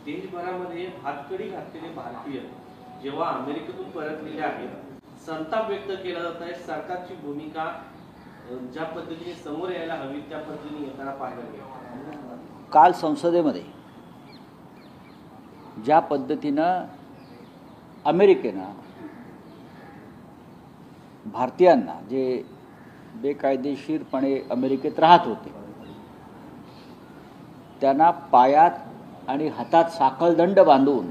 देशभरामध्ये हातकडी घातलेले भारतीय जेव्हा अमेरिकेतून परतलेले आहेत, संताप व्यक्त केला जात आहे. सरकारची भूमिका ज्या पद्धतीने समोर यायला हवी त्या पद्धतीने येताना पाहायला मिळालं. काल संसदेमध्ये ज्या पद्धतीनं अमेरिकेनं भारतीयांना जे बेकायदेशीरपणे अमेरिकेत राहत होते त्यांना पायात आणि हातात साखळदंड बांधून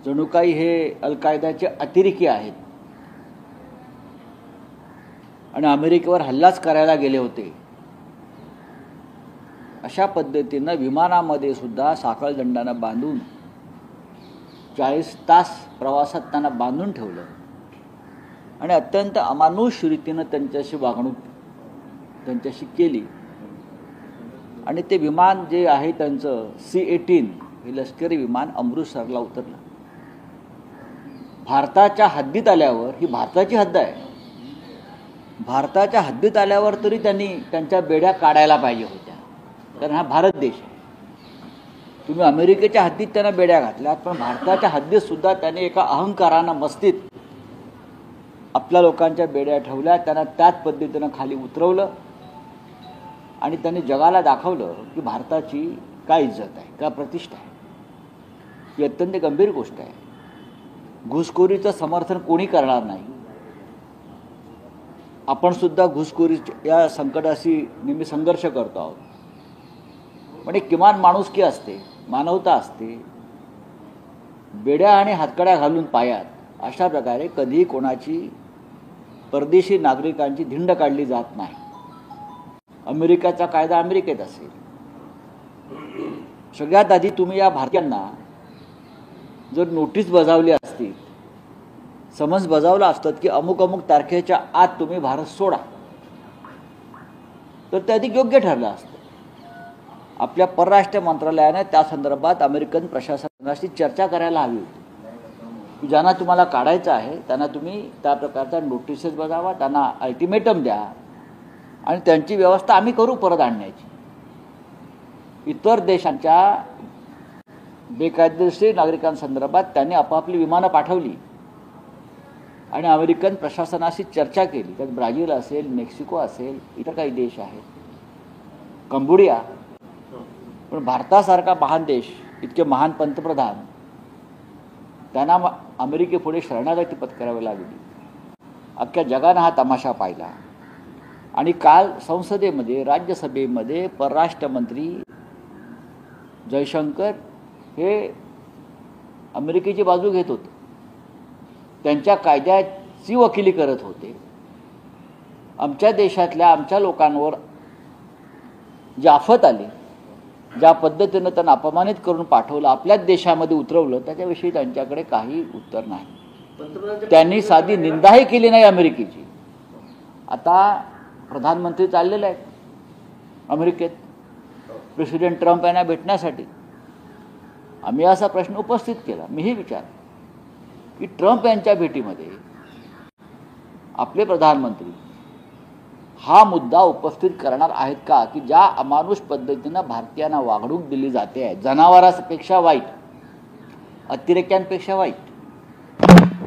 जणू काही हे अल कायदाचे अतिरेकी आहेत आणि अमेरिकेवर हल्लाच करायला गेले होते, अशा पद्धतीनं विमानामध्ये सुद्धा साखळदंडानं बांधून 40 तास प्रवासात त्यांना बांधून ठेवलं आणि अत्यंत अमानुष रीतीनं त्यांच्याशी वागणूक त्यांच्याशी केली. आणि ते विमान जे आहे त्यांचं C-18 हे लष्करी विमान अमृतसरला उतरलं. भारताच्या हद्दीत आल्यावर, ही भारताची हद्द आहे, भारताच्या हद्दीत आल्यावर तरी त्यांनी त्यांच्या बेड्या काढायला पाहिजे होत्या, कारण हा भारत देश आहे. तुम्ही अमेरिकेच्या हद्दीत त्यांना बेड्या घातल्यात, पण भारताच्या हद्दीत सुद्धा त्यांनी एका अहंकारानं मस्तीत आपल्या लोकांच्या बेड्या ठेवल्या, त्यांना त्याच पद्धतीनं खाली उतरवलं आणि त्यांनी जगाला दाखवलं की भारताची काय इज्जत आहे, काय प्रतिष्ठा आहे. ही अत्यंत गंभीर गोष्ट आहे. घुसखोरीचं समर्थन कोणी करणार नाही. आपण सुद्धा घुसखोरी या संकटाशी नेहमी संघर्ष करतो आहोत, पण एक किमान माणुसकी असते, मानवता असते. बेड्या आणि हातकड्या घालून पायात अशा प्रकारे कधीही कोणाची परदेशी नागरिकांची धिंड काढली जात नाही. अमेरिकेचा कायदा अमेरिकेत असेल. सगळ्यात आधी तुम्ही या भारतीयांना जर नोटीस बजावली असती, समन्स बजावलं असतं की अमुक अमुक तारखेच्या आत तुम्ही भारत सोडा, तर ते अधिक योग्य ठरलं असतं. आपल्या परराष्ट्र मंत्रालयाने त्या संदर्भात अमेरिकन प्रशासनाशी चर्चा करायला हवी होती. ज्यांना तुम्हाला काढायचं आहे त्यांना तुम्ही त्या प्रकारच्या नोटिसेस बजावा, त्यांना अल्टिमेटम द्या आणि त्यांची व्यवस्था आम्ही करू परत आणण्याची. इतर देशांच्या बेकायदेशीर नागरिकांसंदर्भात त्यांनी आपापली विमानं पाठवली आणि अमेरिकन प्रशासनाशी चर्चा केली. त्यात ब्राझील असेल, मेक्सिको असेल, इतर काही देश आहेत, कंबोडिया. पण भारतासारखा महान देश, इतके महान पंतप्रधान, त्यांना अमेरिकेपुढे शरणागती पत्करावी लागली. अख्ख्या जगानं हा तमाशा पाहिला. आणि काल संसदेमध्ये, राज्यसभेमध्ये परराष्ट्र मंत्री जयशंकर हे अमेरिकेची बाजू घेत होते, त्यांच्या कायद्याची वकिली करत होते. आमच्या देशातल्या आमच्या लोकांवर जी आफत आली, ज्या पद्धतीनं त्यांना अपमानित करून पाठवलं, आपल्याच देशामध्ये उतरवलं, त्याच्याविषयी त्यांच्याकडे काही उत्तर नाही. त्यांनी साधी निंदाही केली नाही अमेरिकेची. आता प्रधानमंत्री चाललेले आहेत अमेरिकेत प्रेसिडेंट ट्रम्प यांना भेटण्यासाठी. आम्ही असा प्रश्न उपस्थित केला, मीही विचार की ट्रम्प यांच्या भेटीमध्ये आपले प्रधानमंत्री हा मुद्दा उपस्थित करणार आहेत का की ज्या अमानुष पद्धतीनं भारतीयांना वागणूक दिली जाते आहे, जनावरांपेक्षा वाईट, अतिरेक्यांपेक्षा वाईट,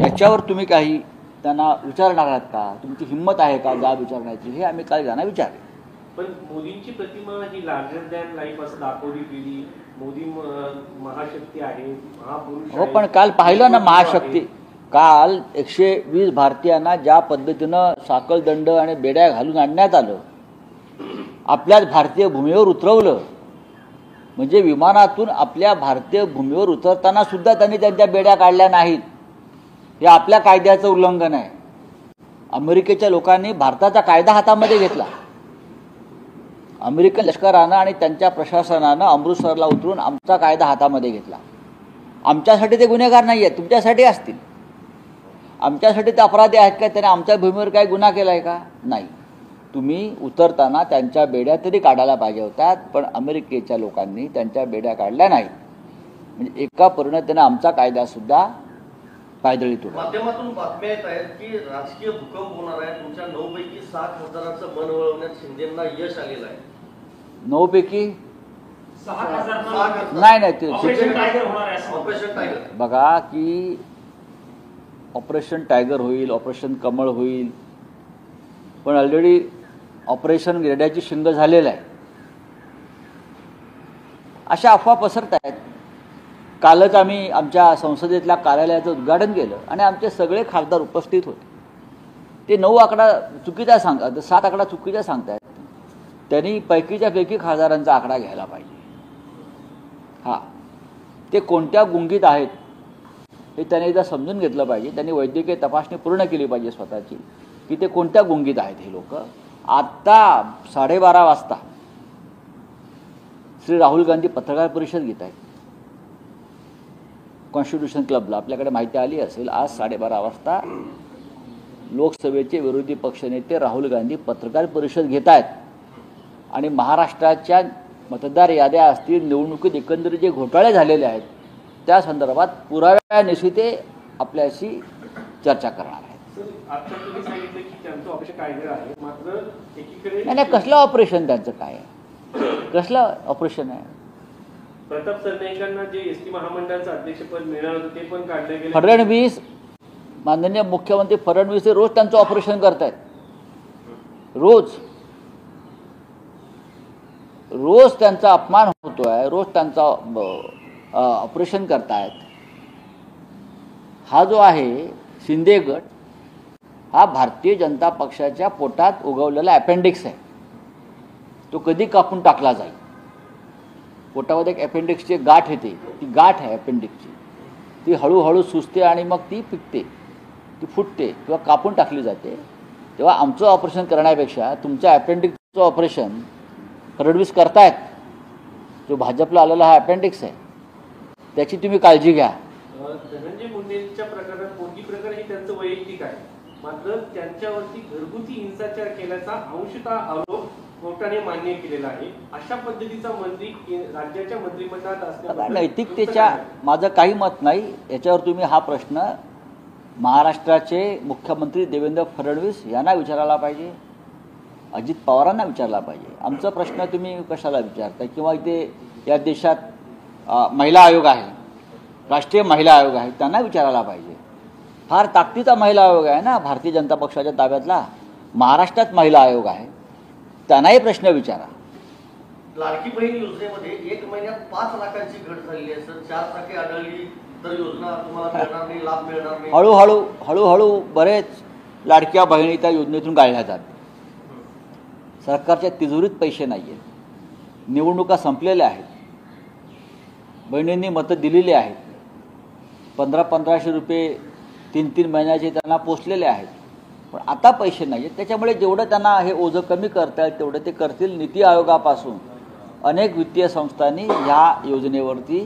याच्यावर तुम्ही काही त्यांना विचारणार आहात का? तुमची हिंमत आहे का जा विचारण्याची? हे आम्ही काल त्यांना विचारले. पण मोदींची प्रतिमा ही लार्जर दॅन लाईफ असं दाखवली गेली. मोदी महाशक्ती आहे, महापुरुष. हो, पण काल पाहिलं ना महाशक्ती. काल 120 भारतीयांना ज्या पद्धतीनं साखळदंड आणि बेड्या घालून आणण्यात आलं, आपल्याच भारतीय भूमीवर उतरवलं, म्हणजे विमानातून आपल्या भारतीय भूमीवर उतरताना सुद्धा त्यांनी त्यांच्या बेड्या काढल्या नाहीत. हे आपल्या कायद्याचं उल्लंघन आहे. अमेरिकेच्या लोकांनी भारताचा कायदा हातामध्ये घेतला. अमेरिकन लष्करानं आणि त्यांच्या प्रशासनानं अमृतसरला उतरून आमचा कायदा हातामध्ये घेतला. आमच्यासाठी ते गुन्हेगार नाही आहेत, तुमच्यासाठी असतील. आमच्यासाठी ते अपराधी आहेत का? त्याने आमच्या भूमीवर काय गुन्हा केला आहे का? नाही. तुम्ही उतरताना त्यांच्या बेड्या तरी काढायला पाहिजे होत्यात, पण अमेरिकेच्या लोकांनी त्यांच्या बेड्या काढल्या नाही. म्हणजे एका परिणतीनं आमचा कायदासुद्धा पायदळीत उडला. माध्यमातून बातम्या येत आहेत की राजकीय भूकंप होणार आहे. तुमच्या 9 पैकी 6 खासदारांचं मन वळवण्यात शिंदेंना यश आलेलं आहे. 9 पैकी 6 खासदार नाही ते ऑपरेशन टायगर होणार आहे. ऑपरेशन टायगर बघा की ऑपरेशन टायगर होईल, ऑपरेशन कमळ होईल, पण ऑलरेडी ऑपरेशन रेड्याची शिंग झालेलं आहे. अशा अफवा पसरत आहेत. कालच आम्ही आमच्या संसदेतल्या कार्यालयाचं उद्घाटन केलं आणि आमचे सगळे खासदार उपस्थित होते. ते 9 आकडा चुकीचा सांगतात, 7 आकडा चुकीचा सांगतायत. त्यांनी पैकीच्या पैकी खासदारांचा आकडा घ्यायला पाहिजे. हां, ते कोणत्या गुंगीत आहेत हे त्यांनी एकदा समजून घेतलं पाहिजे. त्यांनी वैद्यकीय तपासणी पूर्ण केली पाहिजे स्वतःची की ते कोणत्या गुंगीत आहेत हे लोक. आत्ता 12:30 वाजता श्री राहुल गांधी पत्रकार परिषद घेत आहेत कॉन्स्टिट्यूशन क्लबला. आपल्याकडे माहिती आली असेल, आज 12:30 वाजता लोकसभेचे विरोधी पक्षनेते राहुल गांधी पत्रकार परिषद घेत आहेत आणि महाराष्ट्राच्या मतदार याद्या असतील, निवडणुकीत एकंदरीत जे घोटाळे झालेले आहेत त्या संदर्भात पुराव्यानिशी ते आपल्याशी चर्चा करणार आहेत. आता तुम्ही सांगितलं की त्यांचं ऑपरेशन टायगर आहे, मात्र एकीकडे नाही, कसलं ऑपरेशन त्यांचं काय आहे? कसलं ऑपरेशन आहे? प्रताप सरनाईकांना जे एसटी महामंडळाचं अध्यक्षपद मिळालं होतं ते पण काढलं गेलं. फडणवीस, माननीय मुख्यमंत्री फडणवीस रोज त्यांचं ऑपरेशन करतायत. रोज त्यांचा अपमान होतोय, रोज त्यांचा ऑपरेशन करतायत. हा जो आहे शिंदे गट, हा भारतीय जनता पक्षाच्या पोटात उगवलेला अपेंडिक्स आहे. तो कधी कापून टाकला जाईल. पोटामध्ये एक अपेंडिक्सची गाठ येते, ती गाठ आहे अपेंडिक्सची. ती हळूहळू सुचते आणि मग ती पिकते, ती फुटते किंवा कापून टाकली जाते. तेव्हा आमचं ऑपरेशन करण्यापेक्षा तुमच्या अपेंडिक्सचं ऑपरेशन फडणवीस करतायत. जो भाजपला आलेला हा अपेंडिक्स आहे, त्याची तुम्ही काळजी घ्या. धनंजय मुंडेंच्या प्रकरणात पोटगी प्रकरण हे त्यांचं वैयक्तिक आहे, मात्र त्यांच्यावरती घरगुती हिंसाचार केल्याचा अंशतः आरोप कोर्टाने मान्य केलेला आहे. अशा पद्धतीचा मंत्री राज्याच्या मंत्रिमंडळात असणे नैतिकतेच्या माझं काही मत नाही. याच्यावर तुम्ही हा प्रश्न महाराष्ट्राचे मुख्यमंत्री देवेंद्र फडणवीस यांना विचारायला पाहिजे, अजित पवारांना विचारला पाहिजे. आमचा प्रश्न तुम्ही कशाला विचारता? किंवा इथे या देशात महिला आयोग आहे, राष्ट्रीय महिला आयोग आहे, त्यांना विचारायला पाहिजे. फार ताकदीचा महिला आयोग आहे ना भारतीय जनता पक्षाच्या ताब्यातला. महाराष्ट्रात महिला आयोग आहे, त्यांनाही प्रश्न विचारा. लाडकी बहीण योजनेमध्ये 1 महिन्यात 5 लाखांची घट झालेली आहे सर. 4 टाके आढळली तर योजना तुम्हाला मिळणार नाही, लाभ मिळणार नाही. हळूहळू बरेच लाडक्या बहिणी त्या योजनेतून काढल्या जातात. सरकारच्या तिजोरीत पैसे नाही आहेत. निवडणुका संपलेल्या आहेत, बहिणींनी मतं दिलेली आहेत. 1500 रुपये 3 महिन्याचे त्यांना पोचलेले आहेत, पण आता पैसे नाही आहेत. त्याच्यामुळे जेवढं त्यांना हे ओझं कमी करता येईल तेवढं ते करतील. नीती आयोगापासून अनेक वित्तीय संस्थांनी ह्या योजनेवरती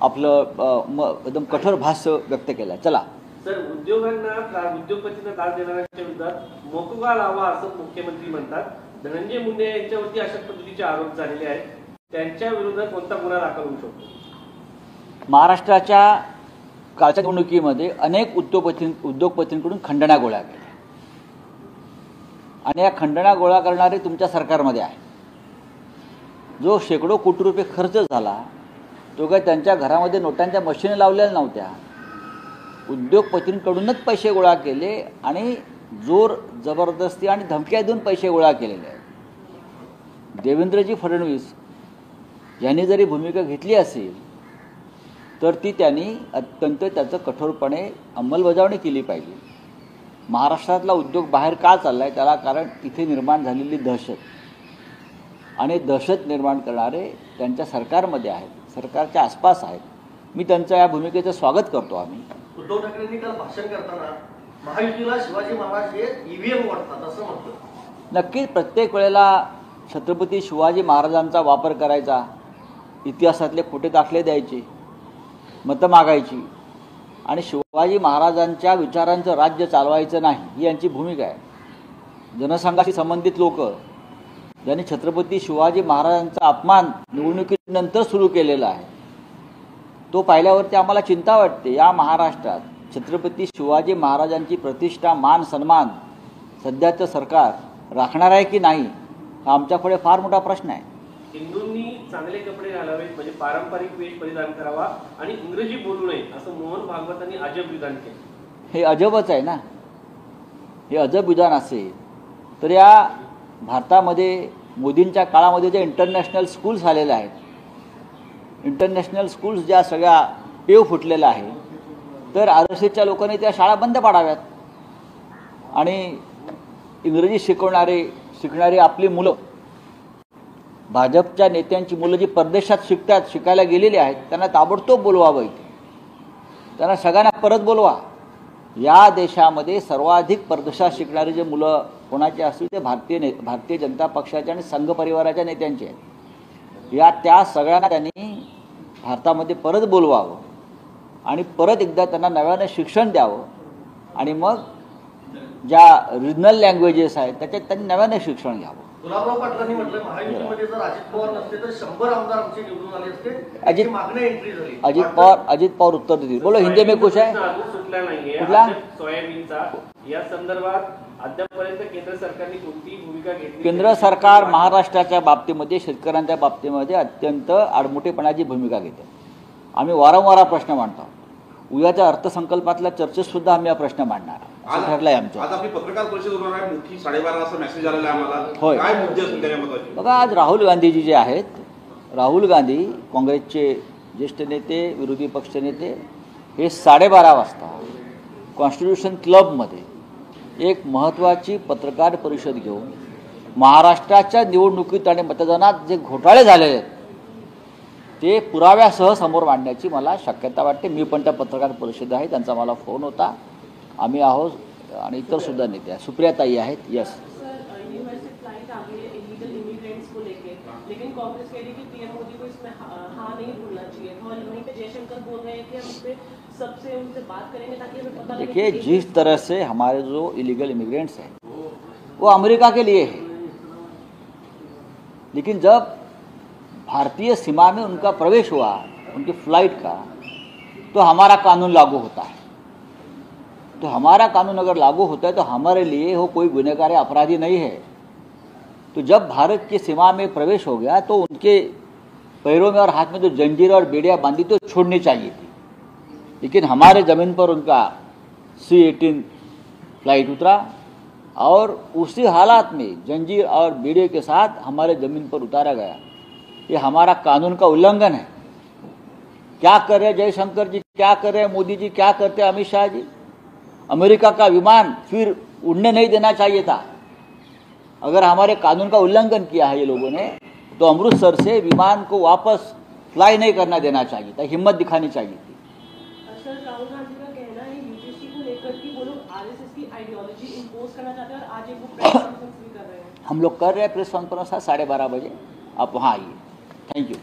आपलं एकदम कठोर भाष्य व्यक्त केलं. चला सर, उद्योगपतींना दाद देणाऱ्यांच्या विरोधात मोकोगा लावा असं मुख्यमंत्री म्हणतात. धनंजय मुंडे यांच्यावरती अशा पद्धतीचे आरोप झालेले आहेत, त्यांच्या विरोधात कोणता गुन्हा दाखल होऊ शकतो? महाराष्ट्राच्या कालच्या निवडणुकीमध्ये अनेक उद्योगपतींकडून खंडण्या गोळा केल्या आणि या खंडण्या गोळा करणारे तुमच्या सरकारमध्ये आहे. जो शेकडो कोटी रुपये खर्च झाला तो काय त्यांच्या घरामध्ये नोटांच्या मशिनी लावलेल्या नव्हत्या. उद्योगपतींकडूनच पैसे गोळा केले आणि जोर जबरदस्ती आणि धमक्या देऊन पैसे गोळा केलेले आहेत. देवेंद्रजी फडणवीस यांनी जरी भूमिका घेतली असेल तर ती त्यांनी अत्यंत त्याचं कठोरपणे अंमलबजावणी केली पाहिजे. महाराष्ट्रातला उद्योग बाहेर का चालला आहे त्याला कारण इथे निर्माण झालेली दहशत आणि दहशत निर्माण करणारे त्यांच्या सरकारमध्ये आहेत, सरकारच्या आसपास आहेत. मी त्यांच्या या भूमिकेचं स्वागत करतो. आम्ही उद्धव ठाकरेंनी काल भाषण करताना महायुतीला शिवाजी महाराज हे ईव्हीएम वाटतात असं म्हटलं. नक्कीच प्रत्येक वेळेला छत्रपती शिवाजी महाराजांचा वापर करायचा, इतिहासातले खोटे दाखले द्यायचे, मतं मागायची आणि शिवाजी महाराजांच्या विचारांचं राज्य चालवायचं नाही ही यांची भूमिका आहे. जनसंघाशी संबंधित लोक ज्यांनी छत्रपती शिवाजी महाराजांचा अपमान निवडणुकीनंतर सुरू केलेला आहे, तो पाहिल्यावरती आम्हाला चिंता वाटते. या महाराष्ट्रात छत्रपती शिवाजी महाराजांची प्रतिष्ठा, मान, सन्मान सध्याचं सरकार राखणार आहे की नाही, हा आमच्यापुढे फार मोठा प्रश्न आहे. हिंदूंनी चांगले कपडे घालावेत, म्हणजे पारंपरिक वेश परिधान करावा आणि इंग्रजी बोलू नये, असं मोहन भागवतांनी अजब विधान केलं. हे अजबच आहे ना. हे अजब विधान असेल तर या भारतामध्ये मोदींच्या काळामध्ये जे इंटरनॅशनल स्कूल्स आलेल्या आहेत, इंटरनॅशनल स्कूल्स ज्या सगळ्या पेव फुटलेल्या आहे, तर RSSच्या लोकांनी त्या शाळा बंद पाडाव्यात आणि इंग्रजी शिकणारी आपली मुलं, भाजपच्या नेत्यांची मुलं जी परदेशात शिकायला गेलेली आहेत, त्यांना ताबडतोब बोलवावं इथे. त्यांना सगळ्यांना परत बोलवा. या देशामध्ये सर्वाधिक परदेशात शिकणारी जे मुलं कोणाचे असतील ते भारतीय जनता पक्षाच्या आणि संघ परिवाराच्या नेत्यांचे आहेत. त्या सगळ्यांना त्यांनी भारतामध्ये परत बोलवावं आणि परत एकदा त्यांना नव्यानं शिक्षण द्यावं आणि मग ज्या रिजनल लँग्वेजेस आहेत त्याच्यात त्यांनी नव्यानं शिक्षण घ्यावं. गुलाबराव पाटलांनी म्हटलं महायुतीमध्ये जर अजित पवार नसते तर 100 आमदार आमचे निवडून आले असते. मागणी एंट्री झाली. अजित पवार उत्तर देतील. बोलो हिंदी में कुछ है सुटला नाहीये कुठला सोयाबीनचा. या संदर्भात अद्यापपर्यंत केंद्र सरकारने कोणती भूमिका घेतली? केंद्र सरकार महाराष्ट्राच्या बाबतीमध्ये, शेतकऱ्यांच्या बाबतीमध्ये अत्यंत आडमुठेपणाची भूमिका घेते. आम्ही वारंवार प्रश्न मांडतो. उद्याच्या अर्थसंकल्पातल्या चर्चेत सुद्धा आम्ही हा प्रश्न मांडणार. ठरलाय आमचं. आज आपली पत्रकार परिषद होणार आहे मोठी, 12:30 वाजता मेसेज आलेला आहे आम्हाला. होय. काय मुद्दे असतील त्याच्यामध्ये? बघा, आज राहुल गांधीजी जे आहेत, राहुल गांधी काँग्रेसचे ज्येष्ठ नेते, विरोधी पक्षनेते, हे 12:30 वाजता कॉन्स्टिट्यूशन क्लबमध्ये एक महत्त्वाची पत्रकार परिषद घेऊन महाराष्ट्राच्या निवडणुकीत आणि मतदानात जे घोटाळे झालेले आहेत ते पुराव्यासह समोर मांडण्याची मला शक्यता वाटते. मी पण त्या पत्रकार परिषद आहे, त्यांचा मला फोन होता. आम्ही आहोत आणि इतर सुद्धा नेते आहेत. सुप्रियाताई आहेत. यस लेकिन कांग्रेस कह रही है कि पीएम मोदी को इसमें हाँ नहीं बोलना चाहिए. और वहीं पे जयशंकर बोल रहे हैं कि हम पे सबसे उनसे बात करेंगे ताकि हमें पता लगे. देखिए, जिस तरह से हमारे जो इलीगल इमिग्रेंट्स हैं वो अमेरिका के लिए है, लेकिन जब भारतीय सीमा में उनका प्रवेश हुआ, उनकी फ्लाइट का, तो हमारा कानून लागू होता है. तो हमारा कानून अगर लागू होता है तो हमारे लिए वो कोई गुनहगार अपराधी नहीं है. तो जब भारत की सीमा में प्रवेश हो गया तो उनके पैरों में और हाथ में जो जंजीर और बेड़ियाँ बांधी तो छोड़नी चाहिए थी. लेकिन हमारे ज़मीन पर उनका C-18 फ्लाइट उतरा और उसी हालात में जंजीर और बेड़े के साथ हमारे ज़मीन पर उतारा गया. ये हमारा कानून का उल्लंघन है. क्या कर रहे जयशंकर जी, क्या कर रहे मोदी जी, क्या करते अमित शाह जी? अमेरिका का विमान फिर उड़ने नहीं देना चाहिए था. अगर हमारे कानून का उल्लंघन किया है ये लोगों ने, तो अमृतसर से विमान को वापस फ्लाई नहीं करना देना चाहिए था, हिम्मत दिखानी चाहिए थी. सर, राहुल गांधी का कहना है यूजीसी को लेकर कि वो लोग आरएसएस की आइडियोलॉजी इंपोज करना चाहते हैं और आज एक वो प्रेस कॉन्फ्रेंस भी कर रहे हैं. हम लोग कर रहे हैं प्रेस कॉन्फ्रेंस 12:30 बजे. आप वहाँ आइए. Thank you.